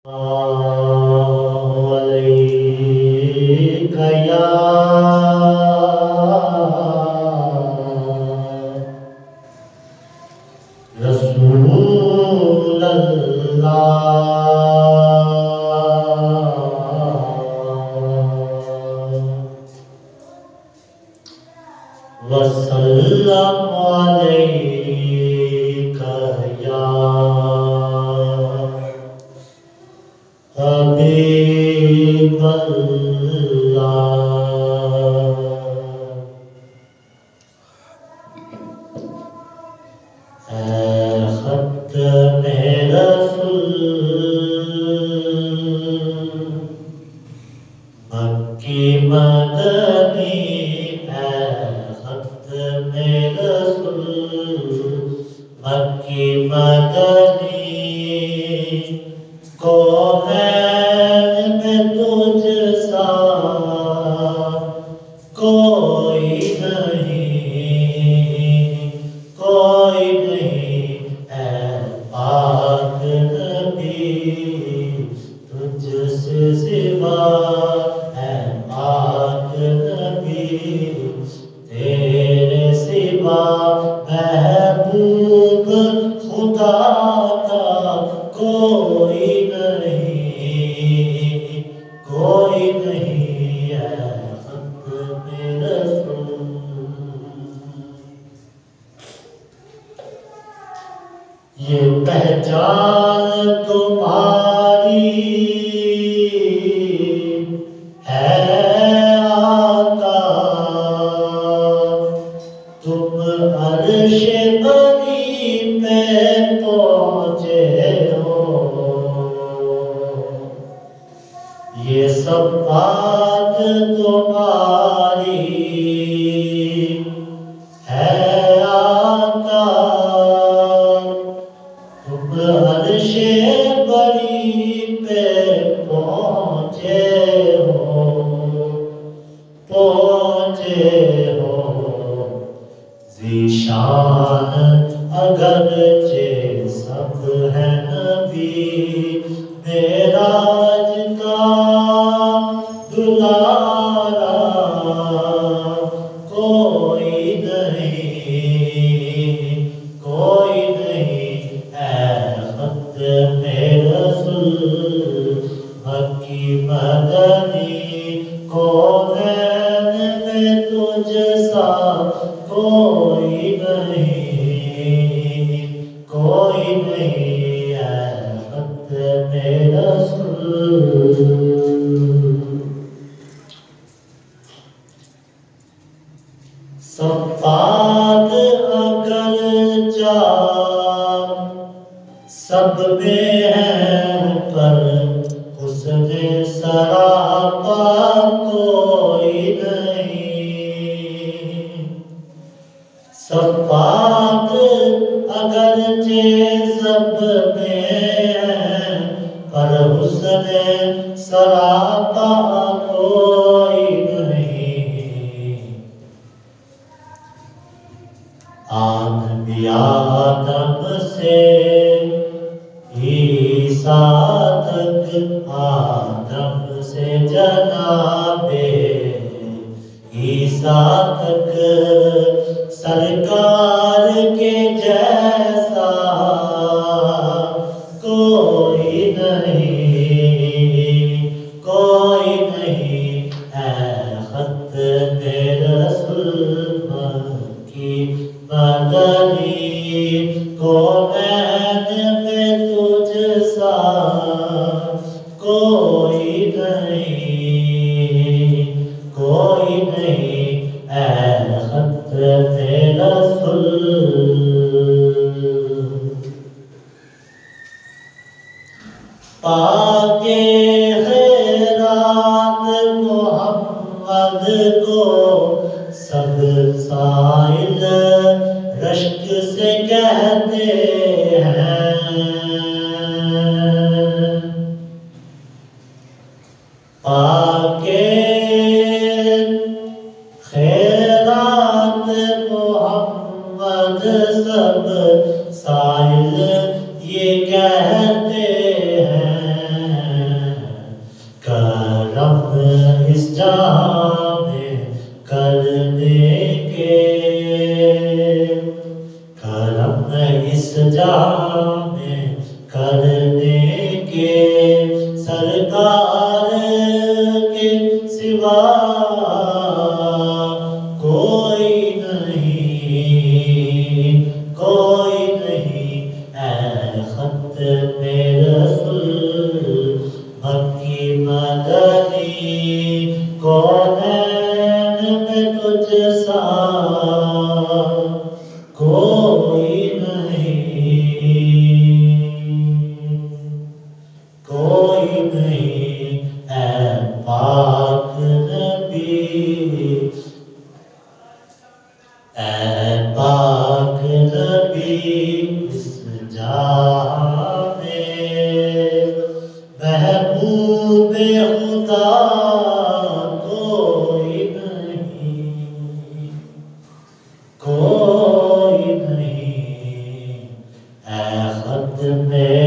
عليك يا رسول الله وسلم عليك يا حبيب الله ختم رسول مکی مدنی ختم رسول مکی مدنی کونین میں تجھ سا کوئی نہیں اے پاک نبی تجھ سے سوا اے پاک نبی تیرے سوا محبوب خدا کا کوئی نہیں اے ختم رسول یہ پہچان تمہاری ہے آقا تم عرش بری پہ پہنچے ہو یہ صفات تمہاری ہے آقا تم عرش بری پہ پہنچے ہو ذیشان اگرچہ سب ہے نبی معراج کا دلارا کوئی نہیں اے ختم رسول مکی مدنی کونین میں تجھ سا کوئی نہیں اے ختم رسول صفات اگرچہ سب میں ہے پر حسن سراپا کوئی نہیں صفات اگرچہ سب میں ہے پر حسن سراپا کوئی نہیں آدم سے عیسیٰ تک آدم سے جناب عیسیٰ تک سرکار کے جیسا کوئی نہیں اے ختم رسول مکی مدنی کونین میں تجھ سا کوئی نہیں اے ختم رسول پاک خیرات محمد کو سب سائل رشک سے کہتے ہیں پاک خیرات محمد سب سائل یہ کہتے ہیں سرکار کے سوا کوئی نہیں، کوئی نہیں، اے خط میرے رسول مکی مدنی، کونین میں تجھ سا کوئی نہیں، کوئی نہیں، اے پاک نبی، اے پاک نبی، اس جہاں میں محبوب خدا کوئی نہیں، کوئی نہیں، اے خط میں